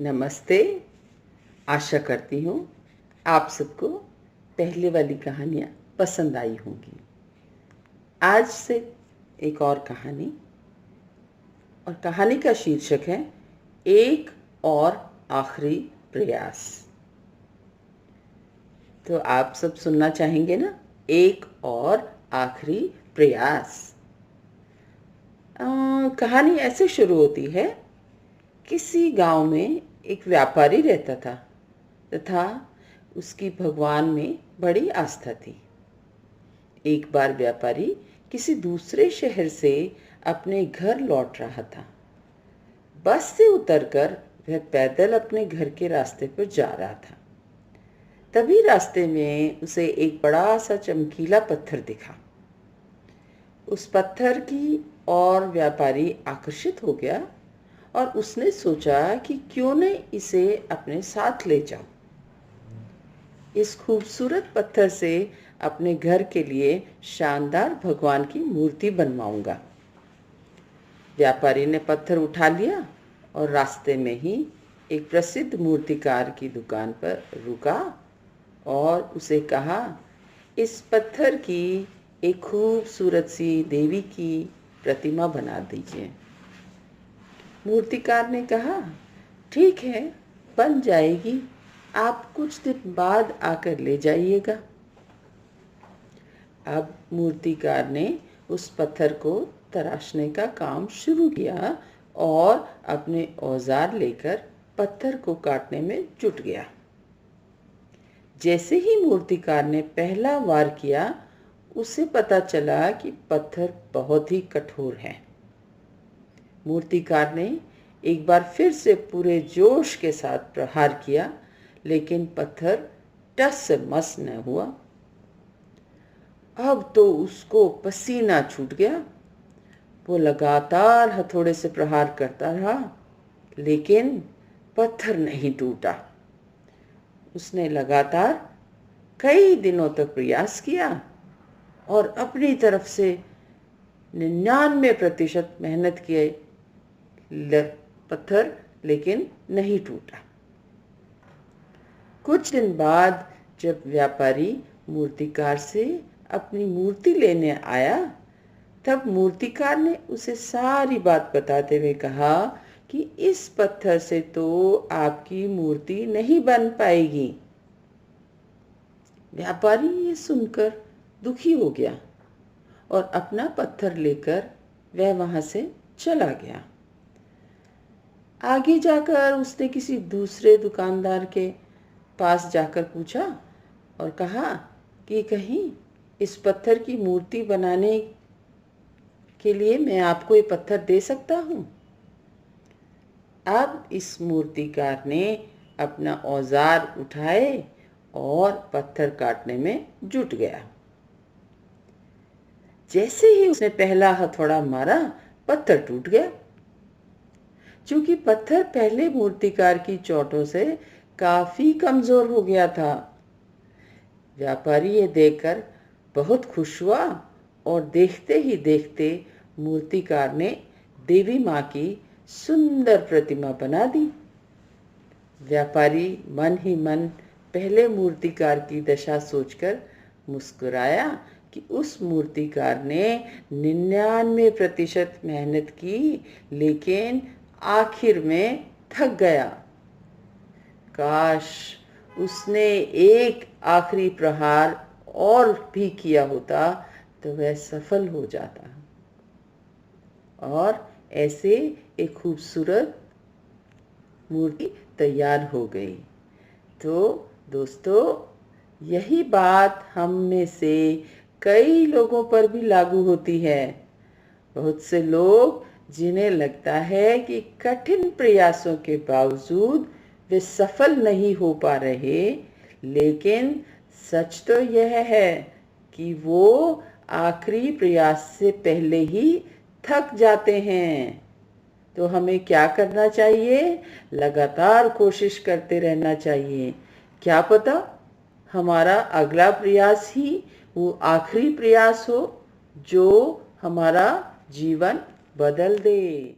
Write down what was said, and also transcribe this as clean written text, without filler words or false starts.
नमस्ते। आशा करती हूँ आप सबको पहले वाली कहानियाँ पसंद आई होंगी। आज से एक और कहानी, और कहानी का शीर्षक है एक और आखिरी प्रयास। तो आप सब सुनना चाहेंगे ना? एक और आखिरी प्रयास। कहानी ऐसे शुरू होती है। किसी गांव में एक व्यापारी रहता था तथा उसकी भगवान में बड़ी आस्था थी। एक बार व्यापारी किसी दूसरे शहर से अपने घर लौट रहा था। बस से उतरकर वह पैदल अपने घर के रास्ते पर जा रहा था। तभी रास्ते में उसे एक बड़ा सा चमकीला पत्थर दिखा। उस पत्थर की ओर व्यापारी आकर्षित हो गया और उसने सोचा कि क्यों न इसे अपने साथ ले जाऊं। इस खूबसूरत पत्थर से अपने घर के लिए शानदार भगवान की मूर्ति बनवाऊंगा। व्यापारी ने पत्थर उठा लिया और रास्ते में ही एक प्रसिद्ध मूर्तिकार की दुकान पर रुका और उसे कहा, इस पत्थर की एक खूबसूरत सी देवी की प्रतिमा बना दीजिए। मूर्तिकार ने कहा, ठीक है, बन जाएगी, आप कुछ दिन बाद आकर ले जाइएगा। अब मूर्तिकार ने उस पत्थर को तराशने का काम शुरू किया और अपने औजार लेकर पत्थर को काटने में जुट गया। जैसे ही मूर्तिकार ने पहला वार किया, उसे पता चला कि पत्थर बहुत ही कठोर है। मूर्तिकार ने एक बार फिर से पूरे जोश के साथ प्रहार किया, लेकिन पत्थर टस से मस न हुआ। अब तो उसको पसीना छूट गया। वो लगातार हथौड़े से प्रहार करता रहा, लेकिन पत्थर नहीं टूटा। उसने लगातार कई दिनों तक प्रयास किया और अपनी तरफ से 99% मेहनत किए पत्थर, लेकिन नहीं टूटा। कुछ दिन बाद जब व्यापारी मूर्तिकार से अपनी मूर्ति लेने आया, तब मूर्तिकार ने उसे सारी बात बताते हुए कहा कि इस पत्थर से तो आपकी मूर्ति नहीं बन पाएगी। व्यापारी ये सुनकर दुखी हो गया और अपना पत्थर लेकर वह वहां से चला गया। आगे जाकर उसने किसी दूसरे दुकानदार के पास जाकर पूछा और कहा कि कहीं इस पत्थर की मूर्ति बनाने के लिए मैं आपको ये पत्थर दे सकता हूँ। अब इस मूर्तिकार ने अपना औजार उठाए और पत्थर काटने में जुट गया। जैसे ही उसने पहला हथौड़ा मारा, पत्थर टूट गया। क्योंकि पत्थर पहले मूर्तिकार की चोटों से काफी कमजोर हो गया था। व्यापारी ये देखकर बहुत खुश हुआ और देखते ही देखते मूर्तिकार ने देवी माँ की सुंदर प्रतिमा बना दी। व्यापारी मन ही मन पहले मूर्तिकार की दशा सोचकर मुस्कुराया कि उस मूर्तिकार ने 99% मेहनत की, लेकिन आखिर में थक गया। काश उसने एक आखिरी प्रहार और भी किया होता तो वह सफल हो जाता। और ऐसे एक खूबसूरत मूर्ति तैयार हो गई। तो दोस्तों, यही बात हम में से कई लोगों पर भी लागू होती है। बहुत से लोग जिन्हें लगता है कि कठिन प्रयासों के बावजूद वे सफल नहीं हो पा रहे, लेकिन सच तो यह है कि वो आखिरी प्रयास से पहले ही थक जाते हैं। तो हमें क्या करना चाहिए? लगातार कोशिश करते रहना चाहिए। क्या पता हमारा अगला प्रयास ही वो आखिरी प्रयास हो जो हमारा जीवन बदल दे।